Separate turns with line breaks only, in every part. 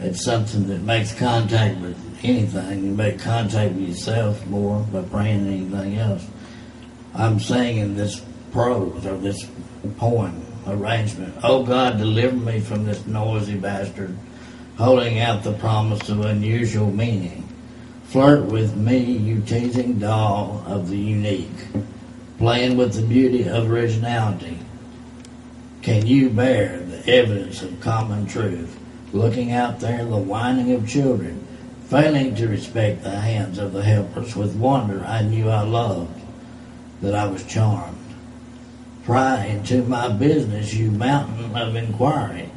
It's something that makes contact with anything. You make contact with yourself more by praying than anything else. I'm singing this prose or this poem arrangement. Oh God, deliver me from this noisy bastard, holding out the promise of unusual meaning. Flirt with me, you teasing doll of the unique, playing with the beauty of originality. Can you bear the evidence of common truth, looking out there the whining of children, failing to respect the hands of the helpless? With wonder I knew I loved, that I was charmed. Pry into my business, you mountain of inquiry.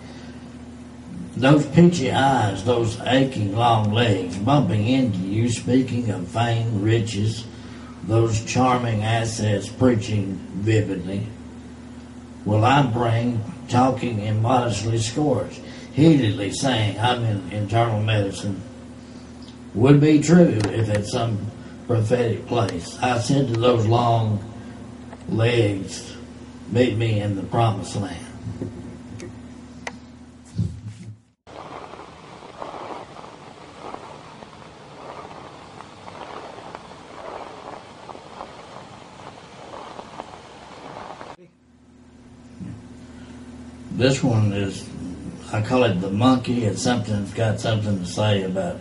Those peachy eyes, those aching long legs, bumping into you, speaking of fame, riches, those charming assets preaching vividly. Will I bring, talking immodestly scorched, heatedly saying I'm in internal medicine, would be true if at some prophetic place I said to those long legs, meet me in the promised land. This one is, I call it the monkey. It's something that's got something to say about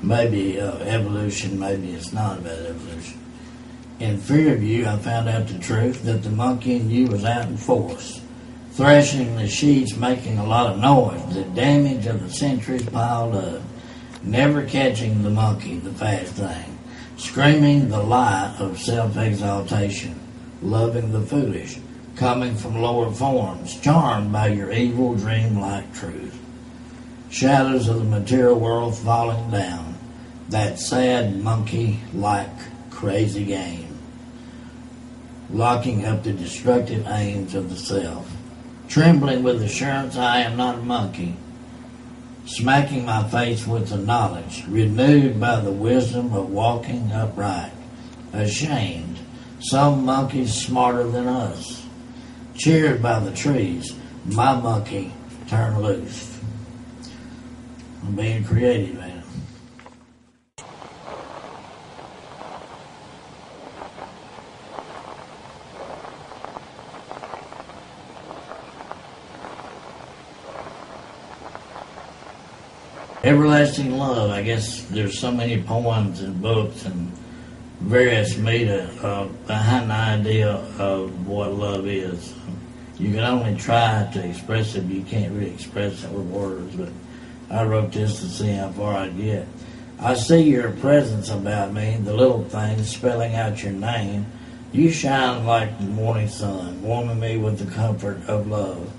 maybe evolution, maybe it's not about evolution. In fear of you, I found out the truth that the monkey in you was out in force, thrashing the sheets, making a lot of noise. The damage of the centuries piled up, never catching the monkey, the fast thing, screaming the lie of self-exaltation, loving the foolish, coming from lower forms, charmed by your evil dream-like truth. Shadows of the material world falling down, that sad monkey-like crazy game, locking up the destructive aims of the self, trembling with assurance I am not a monkey, smacking my face with the knowledge, renewed by the wisdom of walking upright, ashamed, some monkeys smarter than us, cheered by the trees, my monkey turned loose. I'm being creative, man. Everlasting love, I guess there's so many poems and books and various media behind the idea of what love is. You can only try to express it, but you can't really express it with words. But I wrote this to see how far I'd get. I see your presence about me, the little things spelling out your name. You shine like the morning sun, warming me with the comfort of love.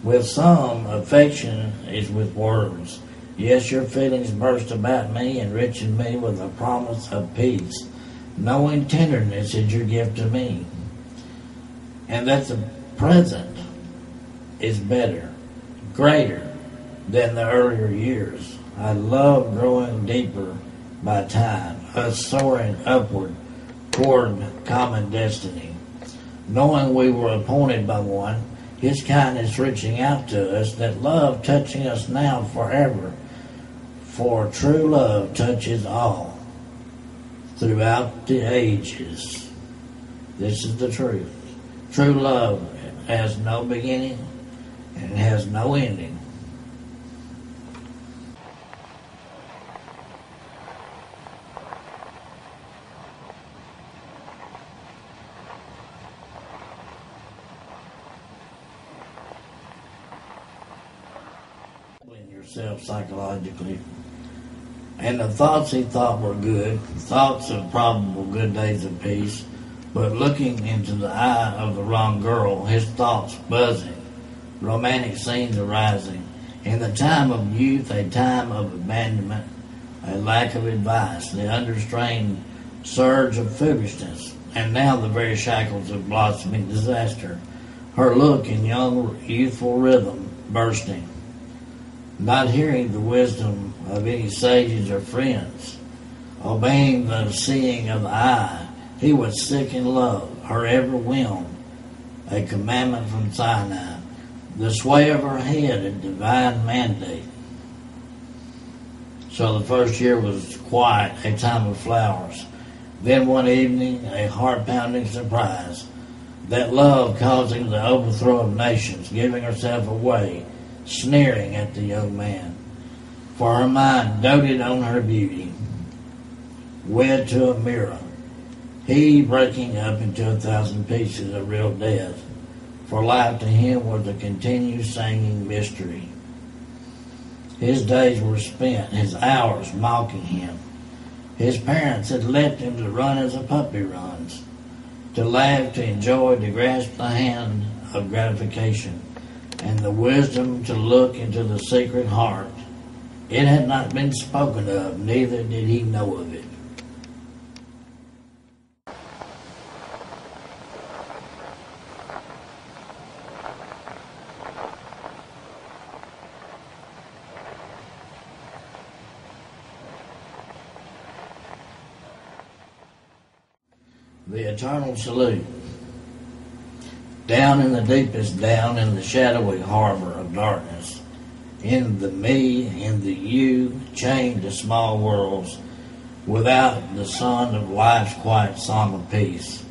With some, affection is with words. Yes, your feelings burst about me, enriching me with a promise of peace. Knowing tenderness is your gift to me. And that the present is better, greater than the earlier years. I love growing deeper by time, us soaring upward toward common destiny. Knowing we were appointed by one, his kindness reaching out to us, that love touching us now forever. For true love touches all throughout the ages. This is the truth. True love has no beginning and has no ending. Yourself psychologically. And the thoughts he thought were good, thoughts of probable good days of peace, but looking into the eye of the wrong girl, his thoughts buzzing, romantic scenes arising. In the time of youth, a time of abandonment, a lack of advice, the understrained surge of foolishness, and now the very shackles of blossoming disaster. Her look in young, youthful rhythm bursting. Not hearing the wisdom of any sages or friends, obeying the seeing of the eye, he was sick in love, her every whim, a commandment from Sinai, the sway of her head, a divine mandate. So the first year was quiet, a time of flowers. Then one evening, a heart-pounding surprise. That love causing the overthrow of nations, giving herself away, sneering at the young man. For her mind doted on her beauty, wed to a mirror. He breaking up into 1,000 pieces of real death. For life to him was a continued singing mystery. His days were spent, his hours mocking him. His parents had left him to run as a puppy runs, to laugh, to enjoy, to grasp the hand of gratification, and the wisdom to look into the secret heart. It had not been spoken of, neither did he know of it. The eternal salute. Down in the deepest, down in the shadowy harbor of darkness, in the me, in the you, chained to small worlds, without the sun of life's quiet song of peace.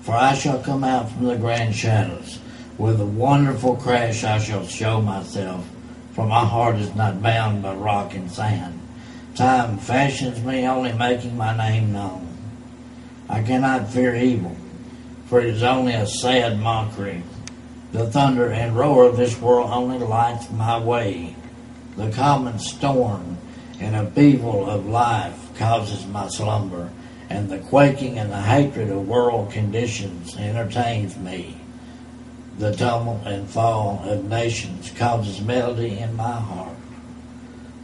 For I shall come out from the grand shadows, with a wonderful crash I shall show myself, for my heart is not bound by rock and sand. Time fashions me, only making my name known. I cannot fear evil, for it is only a sad mockery. The thunder and roar of this world only lights my way. The common storm and upheaval of life causes my slumber, and the quaking and the hatred of world conditions entertains me. The tumult and fall of nations causes melody in my heart.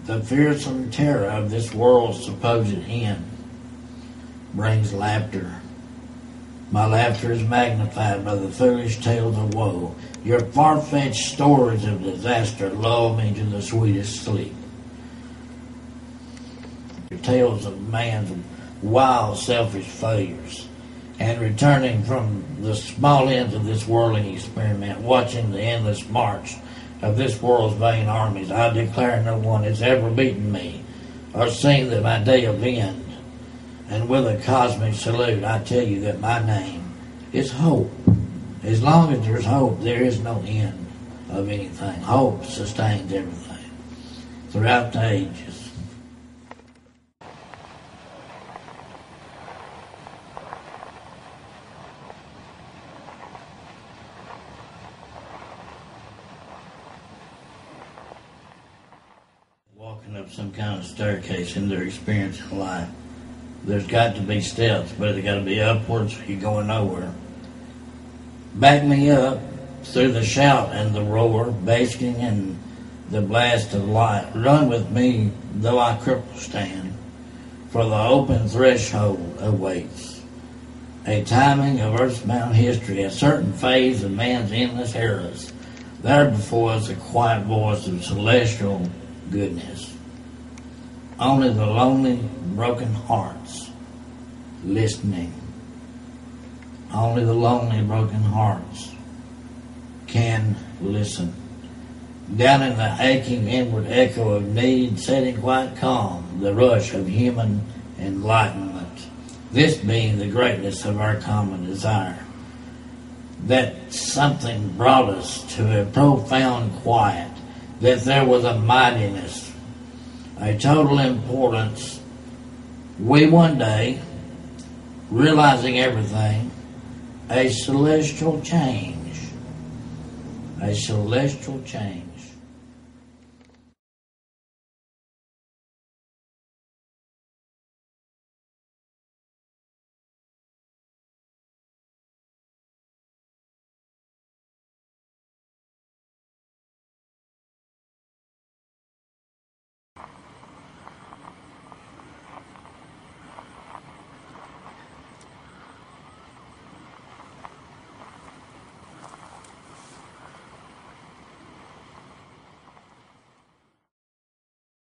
The fearsome terror of this world's supposed end brings laughter. My laughter is magnified by the foolish tales of woe. Your far-fetched stories of disaster lull me to the sweetest sleep. Your tales of man's wild, selfish failures, and returning from the small ends of this whirling experiment, watching the endless march of this world's vain armies, I declare no one has ever beaten me or seen that my day of end. And with a cosmic salute, I tell you that my name is hope. As long as there's hope, there is no end of anything. Hope sustains everything throughout the ages. Walking up some kind of staircase in their experience in life. There's got to be steps, but they got to be upwards or you're going nowhere. Back me up through the shout and the roar, basking in the blast of light. Run with me, though I cripple stand, for the open threshold awaits. A timing of earthbound history, a certain phase of man's endless eras. There before us a quiet voice of celestial goodness. Only the lonely, broken hearts listening. Only the lonely, broken hearts can listen. Down in the aching inward echo of need, sitting quite calm, the rush of human enlightenment. This being the greatness of our common desire. That something brought us to a profound quiet, that there was a mightiness, a total importance. We one day, realizing everything, a celestial change. A celestial change.